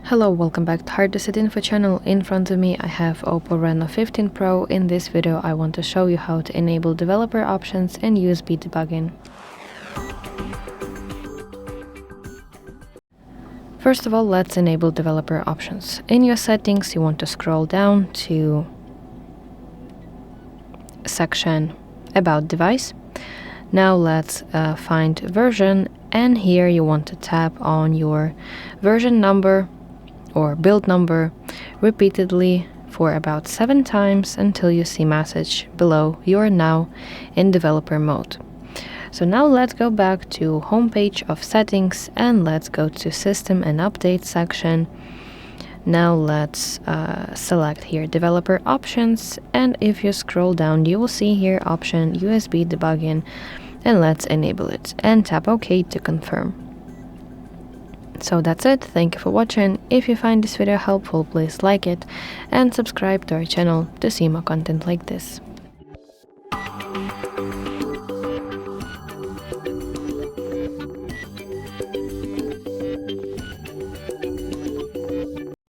Hello, welcome back to HardReset.Info channel. In front of me I have OPPO Reno15 Pro. In this video I want to show you how to enable developer options and USB debugging. First of all, let's enable developer options. In your settings you want to scroll down to section About Device. Now let's find version, and here you want to tap on your version number or build number repeatedly for about 7 times until you see message below you are now in developer mode. So now let's go back to homepage of settings and let's go to system and update section. Now let's select here developer options, and if you scroll down you will see here option USB debugging, and let's enable it and tap OK to confirm. So that's it. Thank you for watching. If you find this video helpful, please like it and subscribe to our channel to see more content like this.